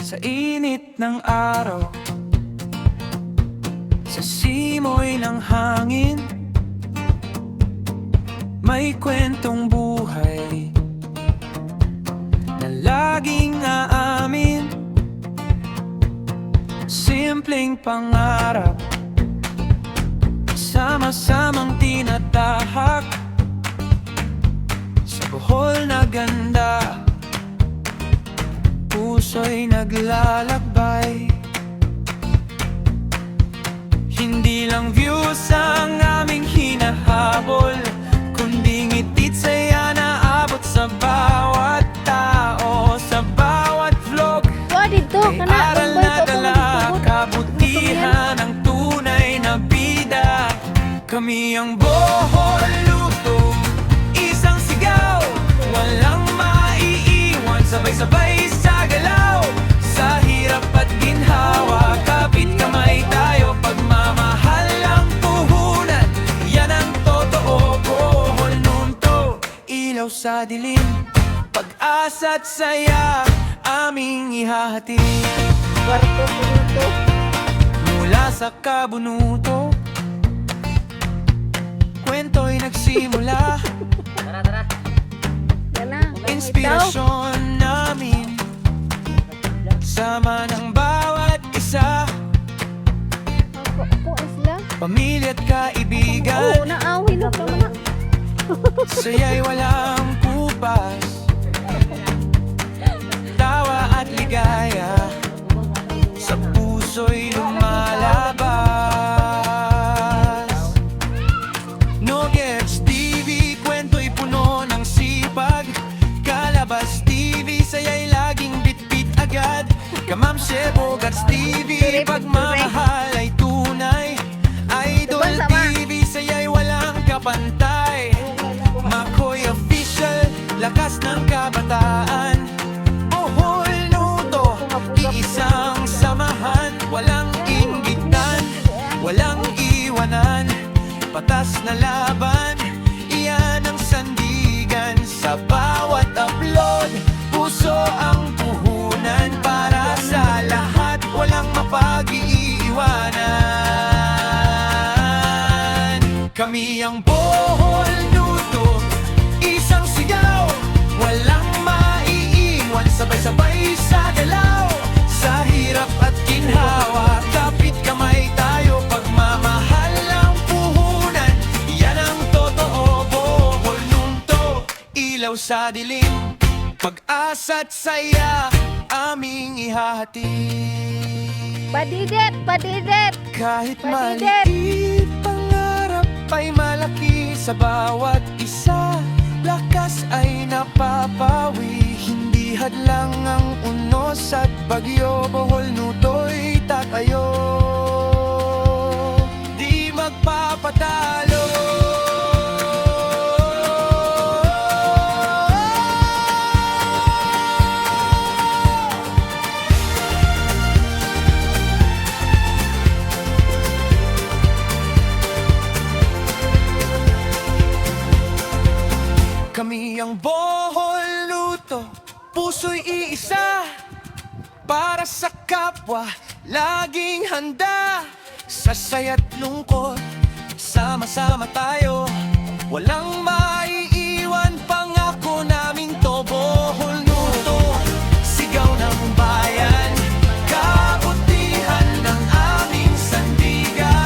sa init ng araw, sa simoy ng hangin, may kwentong buhay na laging aamin. Simpleng pangarap, sama-samang tinatahak sa buhol na ganda. Puso'y naglalakbay, hindi lang views ang aming hinahabol, kundi ngiti't saya na abot sa bawat tao, sa bawat vlog. May aral na dala, kabutihan ang tunay na bida. Kami ang Bohol Luto, isang sigaw, walang maiiwan, sabay-sabay sa galaw, sa hirap at ginhawa, kapit kamay tayo, pagmamahal ang puhunan, yan ang totoo. Bohol Luto, ilaw sa dilim, pag-asa't saya, aming ihahati. Kwarto puto. Mula sa kabunuto, kwento'y nagsimula. Yan na. Inspirasyon namin, sama ng bawat isa, Ako isla. pamilya't Oo, kaibigan. naawi na naman na. Saya'y walang kupas, tawa at ligaya, sa puso'y lumalabas. No Gets TV, kwento'y puno ng sipag. Kalabas TV, saya'y laging bit-bit agad. Kamam Shebo, Gets TV, pagmamahal ay tunay. Idol TV, saya'y walang kapantay. Makoy Official, lakas ng kabataan. Bohol Luto, iisang samahan, walang inggitan, walang iwanan, patas na laban, iyan ang sandigan. Sa bawat upload, puso ang puhunan, para sa lahat, walang mapag-iiwanan. Kami ang Bohol Luto, isang sigaw, walang maiiwan, sabay-sabay sa galaw, sa hirap at ginhawa, kapit kamay tayo, pagmamahal ang puhunan, yan ang totoo. Bohol Luto, ilaw sa dilim, pag-asa't saya, aming ihahati. Padidet, padidet. Kahit Padidet. maliit, pangarap ay malaki, sa bawat isa, lakas ay napapawi. Hindi hadlang ang unos at bagyo, Bohol Luto'y tatayo, di magpapatalo. Kami ang Bohol Luto, puso'y iisa, para sa kapwa, laging handa. Sa saya't lungkot, sama-sama tayo, walang maiiwan, pangako namin to. Bohol Luto, sigaw ng bayan, kabutihan ng aming sandigan.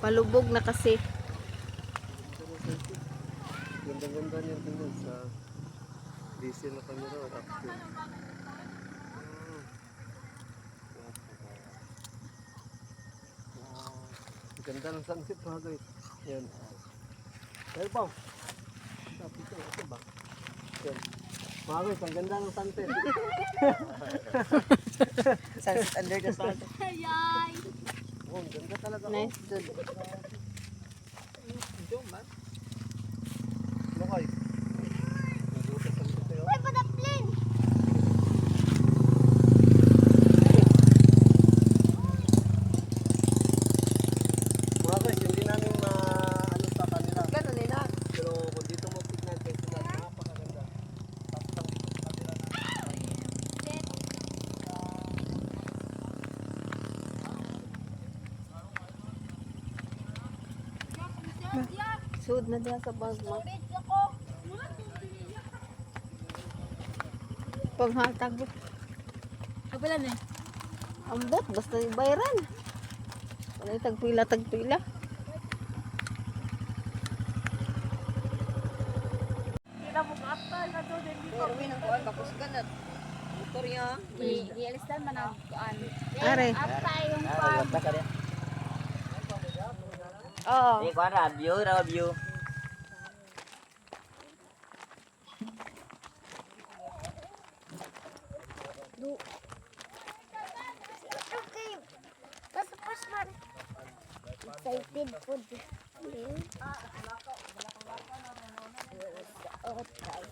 Palubog na kasi. Ganda-ganda niya tingnan sa diesel na camera or action. Wow. Ganda ng sunset mga guys. Yan. Dahil ba? Sabi ko, ito ba? Yan. Mga guys, ang ganda ng sunset. Sunset under the sun. Oh, ang ganda talaga. Nice dude. Jom man. Lokay. Nagutas ang ito yun. Sud na diha sa bag mo. Panghatag. Kapilan eh. Ambot, basta ibayran. Wala tagpila. Pero may nang kuhan, kapusgan at motor niya. Gialistan man ang kuan. Are. Ata yung Ah, farm. wala ka rin. Oo. Ini kuhan review. Okay. Basta first man. Excited food.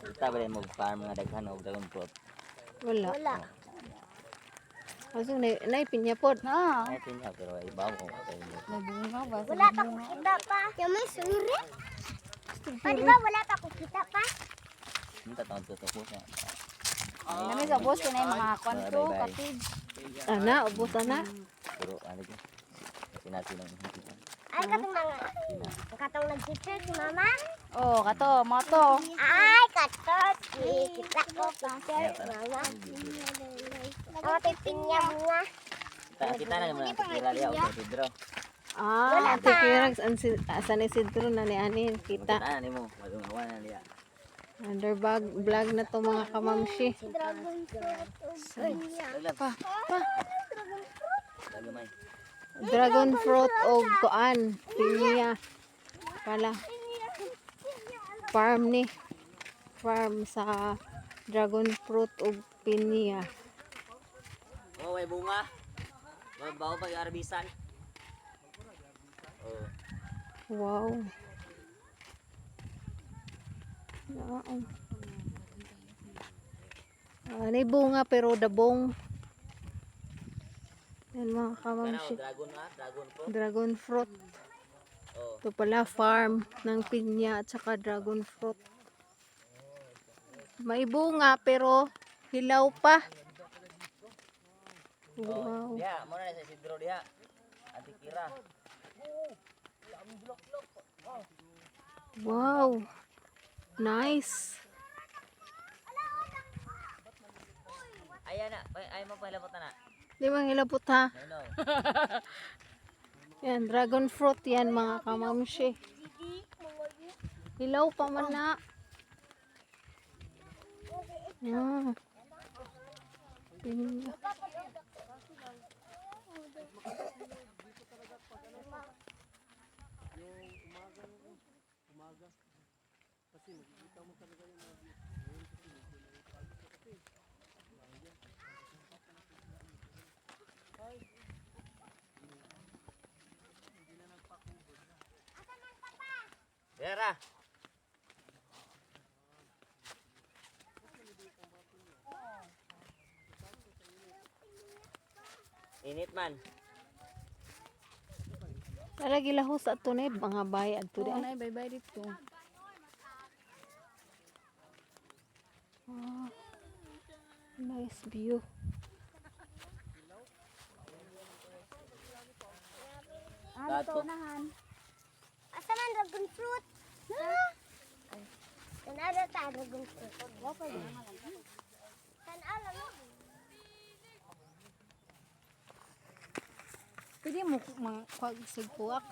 Kita ba rin mag-farm nga daghan og dragon fruit? Wala. Wala. Kasi na pinya pod. Na. Ay, tinya, pero ibaw ko sa inyo. Nabunga ba? Wala pa ko kita pa. Yung may suri. Pa, di ba wala pa ko kita pa? Hindi taon to sa puso. Nami sa boss ko na yung mga kuan ko, Bye-bye. cottage. Ana, ubos ana. Pero ano ko? Sinasi ng hindi. Ay, katong mga. Katong nag-teacher si mama. Oh, kato, mo to. Ay, katot. Kita ko teacher si mama. Ako tayo pinya bunga. Kita na naman ang tikira liya o Pedro. Ah, tikirag san Isidro na ni ani kita. Kita na mo, mag-umawa na liya. Underbag vlog na to mga kamamshi. Dragon fruit. Daglag pa. Dagamay. Dragon fruit o kuan, pinya. Pala. Farm ni. Farm sa dragon fruit o pinya. Oh, may bunga. Mabaw pa yung arbisan. Oh. Wow. Wow. May bunga pero dabong. Yan mga Kana kamamshi. dragon na, dragon po. Dragon fruit. Oh. Ito pala farm ng pinya at saka dragon fruit. May bunga pero hilaw pa. Wow. Dia, mo na sa Isidro dia. Ati Kira. Wow. Nice. Ayan na, ay mo pala po na. Di ba hilabot ha? No. Yan, dragon fruit yan mga kamamshi. Hilaw pa man na. Ah. Pinya. Vera. Init man. Talagi lahos ato na mga bahay ato di. Oh, na bye-bye dito. Ah, nice view. Dato. Asa man dragon fruit? Kanada ta dragon fruit. Kanala mo. Pwede mo mga sigpuak.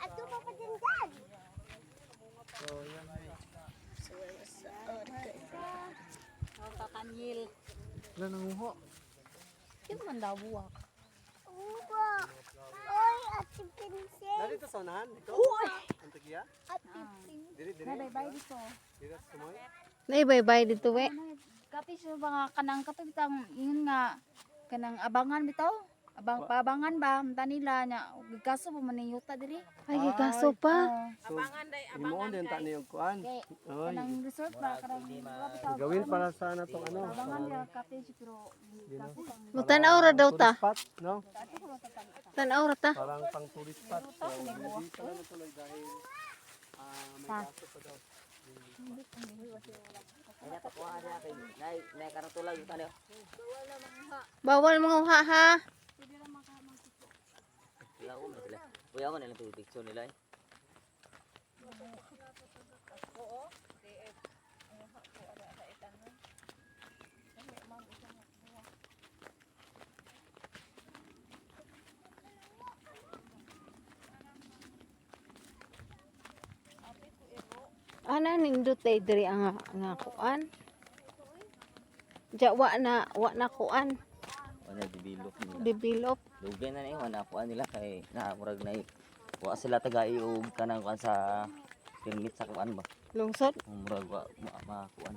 Ato pa pa din dyan. Kakanyil. Wala nanguho. Sino man daw buwak? Uwa. Oy, ati pinsel. Dito sa unahan. Ikaw? Ang tagiya? Ati pinsel. Diri, Na bye-bye dito. Diri sa tumoy. Naibay-bay dito we. Kapit siya mga kanang katitang yun nga kanang abangan bitaw. Pabangan ba mta nila nya kaso pa man yung yuta diri. Ay, kaso pa. So, imo din ta niyo kuan. Kay Oy. kanang resort ba kanang bitaw. Gawin para sa na tong ano. Abangan ya kapit siya pero kaso pang Mutanaw ra daw ta. Spot, no? Tanaw ra ta. Parang pang tourist spot. So, hindi ka na tuloy dahil may kaso pa daw. Ay nakakuha na kay nay karotulag yung tali. Bawal mga uha ha. Kuya ako na sila. Kuya ako na lang pipicture nila eh. Ana nindot tay diri ang nga kuan. Ja wa na kuan Wala develop nila. develop. Lugay na na iwan ako nila kay naamurag na wa sila tagai og kanang kuan sa permit sa kuan ba. Lungsod. Murag wa makuan.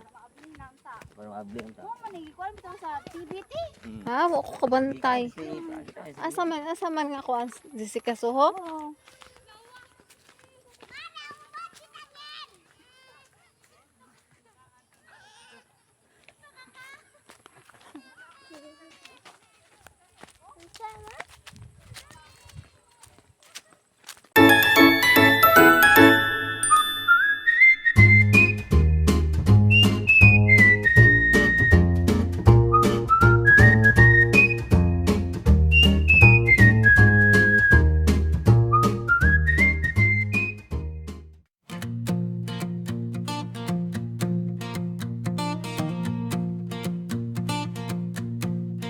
Para maabli ta. Manigi ko alam bitaw sa TBT. Ha, wa ko kabantay. Asa man nga kuan Jessica Soho? Oo.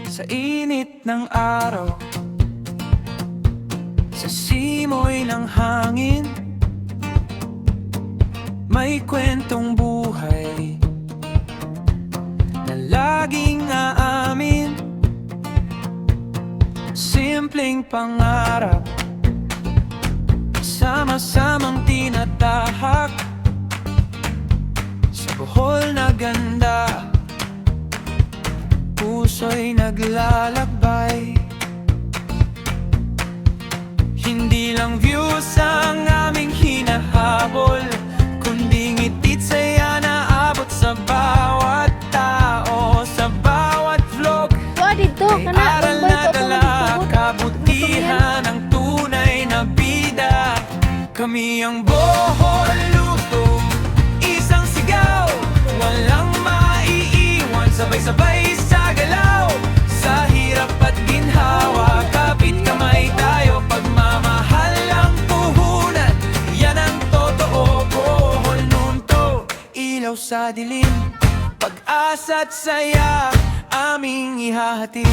Sa init ng araw, sa simoy ng hangin, may kwentong buhay na laging aamin. Simpleng pangarap, sama-samang tinatahak sa buhol na ganda. Puso'y naglalakbay. Hindi lang views ang aming hinahabol, kundi ngiti't saya na abot sa bawat tao, sa bawat vlog. Wa dito May kana aral na dala, kabutihan ang tunay na bida. Kami ang Bohol Luto, isang sigaw, walang maiiwan, sabay-sabay sa galaw. Sa hirap at ginhawa, kapit kamay tayo, pagmamahal ang puhunan. Yan ang totoo, Bohol Luto, ilaw sa dilim, pag-asa't saya, aming ihahatid.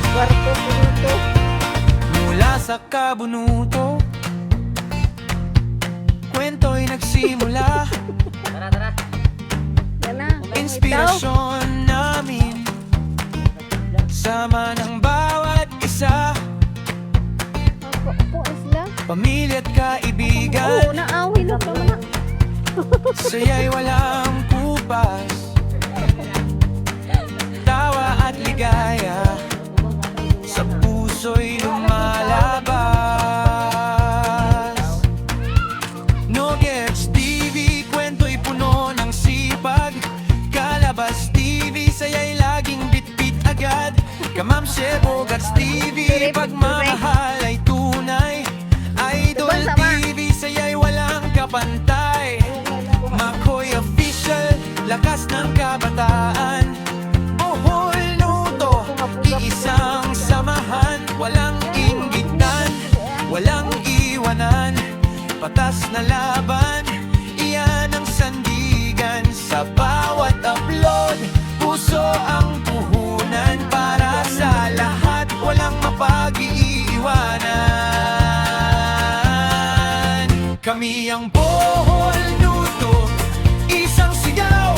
Kwarto dito. Mula sa kabunuto, kwento'y nagsimula. Tara, tara. Kana. Inspirasyon namin, sama ng bawat isa, Ako isla. pamilya't Oo, kaibigan. naawi na ka man. Saya'y walang kupas, tawa at ligaya, sa puso'y lumalabas. No Gets TV, kwento'y puno ng sipag. Kalabas TV, saya'y laging bit-bit agad. Kamam Shebo, Gets TV, pagmamahal ay tunay. Idol TV, saya'y walang kapantay. Makoy Official, lakas ng kabataan. Bohol Luto, iisang samahan. Walang inggitan, walang iwanan, patas na laban, iyan ang sandigan. Sa bawat upload, puso ang puhunan. Para sa lahat, walang mapag-iiwanan. Kami ang Bohol Luto, isang sigaw,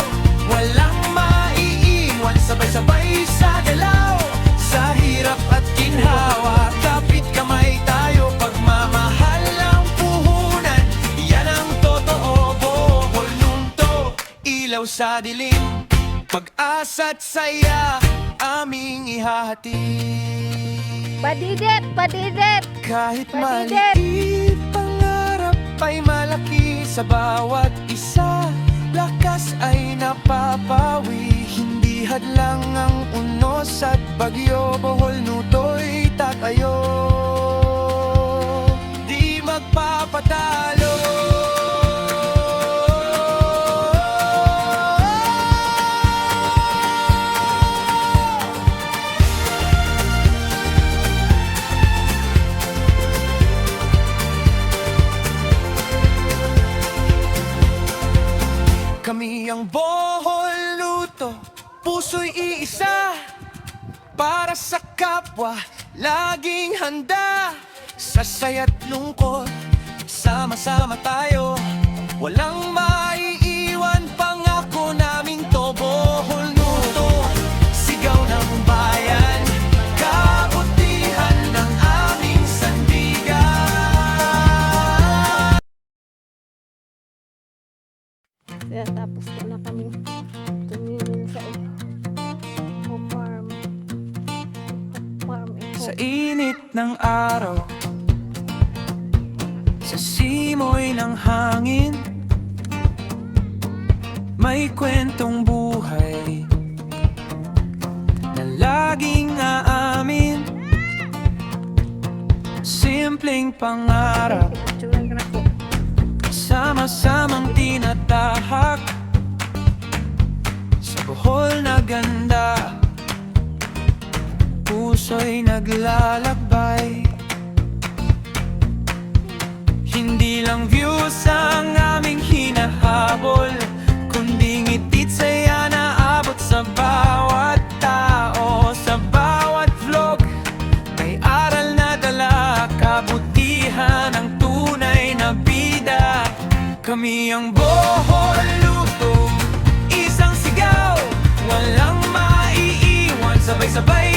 walang maiiwan, sabay-sabay sa galaw. Sa hirap at ginhawa, kapit kamay tayo, pagmamahal ang puhunan. Yan ang totoo, Bohol Luto, ilaw sa dilim, pag-asa't saya, aming ihahatid. Padidet. Kahit Padidet. maliit, pangarap ay malaki. Sa bawat isa, lakas ay napapawi. Hindi hadlang ang unos at bagyo, Bohol Luto'y tatayo, di magpapatalo. Kami ang Bohol Luto, puso'y iisa. Para sa kapwa, laging handa. Sa saya't lungkot, sama-sama tayo. Walang maiiwan, pangako namin to. Bohol Luto, sigaw ng bayan, kabutihan ng aming sandigan. Kaya tapos ko na kami tumingin sa farm. Farm ito. Sa init ng araw, sa simoy ng hangin, may kwentong buhay na laging aamin. Simpleng pangarap, Picturean ko na ko. sama-samang tinatahak sa Bohol na ganda. Puso'y naglalakbay. Hindi lang views ang aming hinahabol, kundi ngiti't saya na abot sa bawat tao. Sa bawat vlog, may aral na dala, kabutihan ang tunay na bida. Kami ang Bohol Luto, isang sigaw, walang maiiwan. Sabay-sabay